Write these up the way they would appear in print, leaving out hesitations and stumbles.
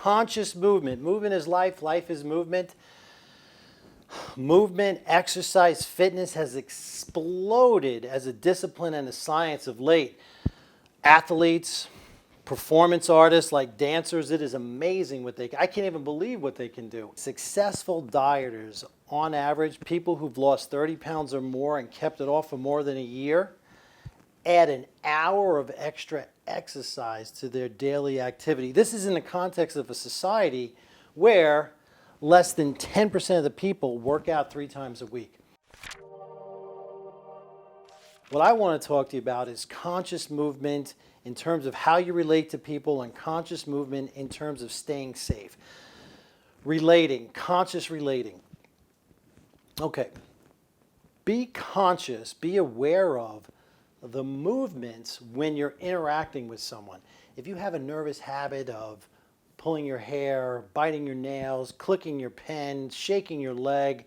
conscious movement. Movement is life, life is movement. Movement, exercise, fitness has exploded as a discipline and a science of late. Athletes, performance artists like dancers, it is amazing what I can't even believe what they can do. Successful dieters, on average, people who've lost 30 pounds or more and kept it off for more than a year, add an hour of extra exercise to their daily activity. This is in the context of a society where less than 10% of the people work out 3 times a week. What I want to talk to you about is conscious movement in terms of how you relate to people, and conscious movement in terms of staying safe. Relating, conscious relating. Okay, be conscious, be aware of the movements when you're interacting with someone. If you have a nervous habit of pulling your hair, biting your nails, clicking your pen, shaking your leg,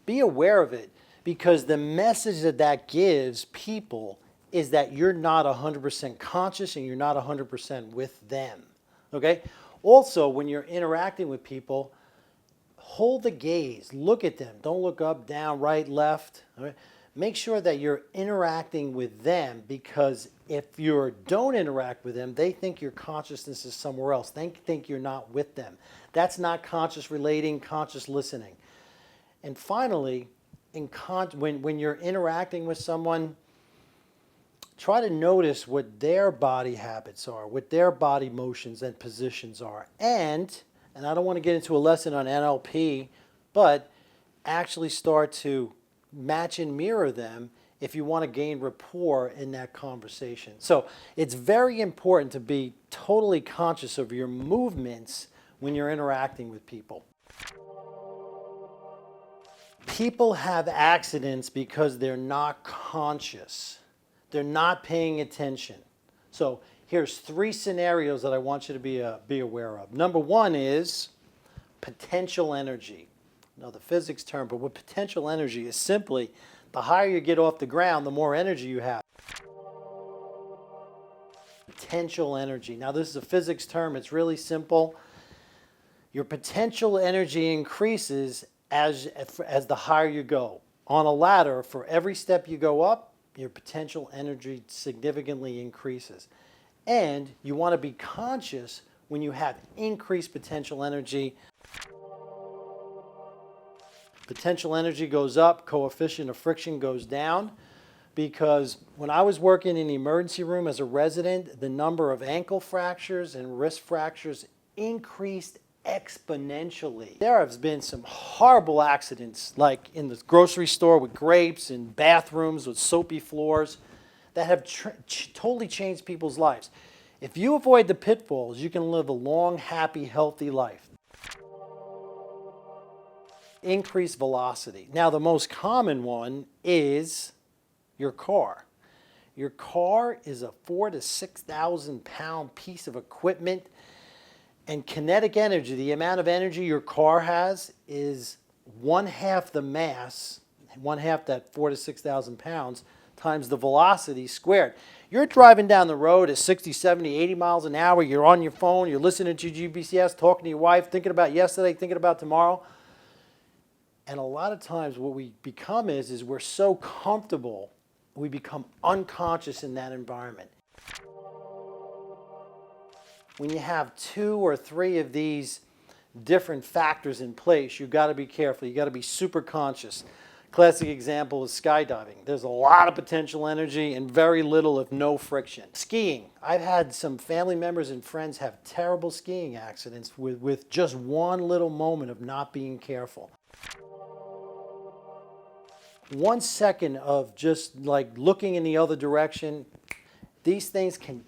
be aware of it, because the message that gives people is that you're not 100% conscious and you're not 100% with them, okay? Also, when you're interacting with people, hold the gaze, look at them. Don't look up, down, right, left, all right? Make sure that you're interacting with them, because if you don't interact with them, they think your consciousness is somewhere else. They think you're not with them. That's not conscious relating, conscious listening. And finally, when you're interacting with someone, try to notice what their body habits are, what their body motions and positions are. And I don't want to get into a lesson on NLP, but actually start to match and mirror them if you want to gain rapport in that conversation. So it's very important to be totally conscious of your movements when you're interacting with people. People have accidents because they're not conscious. They're not paying attention. So here's 3 scenarios that I want you to be aware of. Number 1 is potential energy. The physics term, but what potential energy is simply the higher you get off the ground, the more energy you have. Potential energy. Now this is a physics term, it's really simple. Your potential energy increases as the higher you go. On a ladder, for every step you go up, your potential energy significantly increases. And you want to be conscious when you have increased potential energy. Potential energy goes up, coefficient of friction goes down, because when I was working in the emergency room as a resident, the number of ankle fractures and wrist fractures increased exponentially. There have been some horrible accidents, like in the grocery store with grapes and bathrooms with soapy floors, that have totally changed people's lives. If you avoid the pitfalls, you can live a long, happy, healthy life. Increased velocity. Now the most common one is your car. Your car is a 4,000 to 6,000 pound piece of equipment, and kinetic energy, the amount of energy your car has, is 1/2 the mass, 1/2 that 4,000 to 6,000 pounds, times the velocity squared. You're driving down the road at 60, 70, 80 miles an hour, you're on your phone, you're listening to GPS, talking to your wife, thinking about yesterday, thinking about tomorrow. And a lot of times what we become is we're so comfortable, we become unconscious in that environment. When you have 2 or 3 of these different factors in place, you've got to be careful. You've got to be super conscious. Classic example is skydiving. There's a lot of potential energy and very little, if no, friction. Skiing. I've had some family members and friends have terrible skiing accidents with just one little moment of not being careful. 1 second of just like looking in the other direction, these things can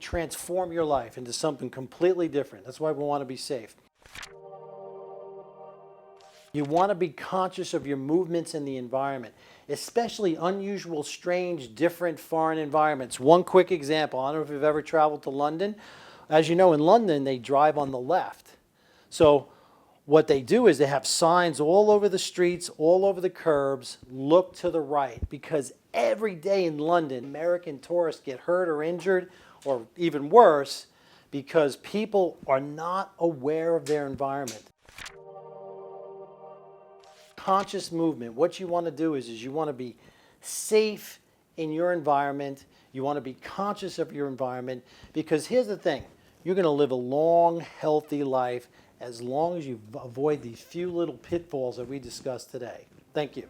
transform your life into something completely different. That's why we want to be safe. You want to be conscious of your movements in the environment, especially unusual, strange, different foreign environments. One quick example, I don't know if you've ever traveled to London. As you know, in London, they drive on the left. So what they do is they have signs all over the streets, all over the curbs, look to the right, because every day in London, American tourists get hurt or injured, or even worse, because people are not aware of their environment. Conscious movement, what you want to do is you want to be safe in your environment. You want to be conscious of your environment, because here's the thing, you're going to live a long, healthy life as long as you avoid these few little pitfalls that we discussed today. Thank you.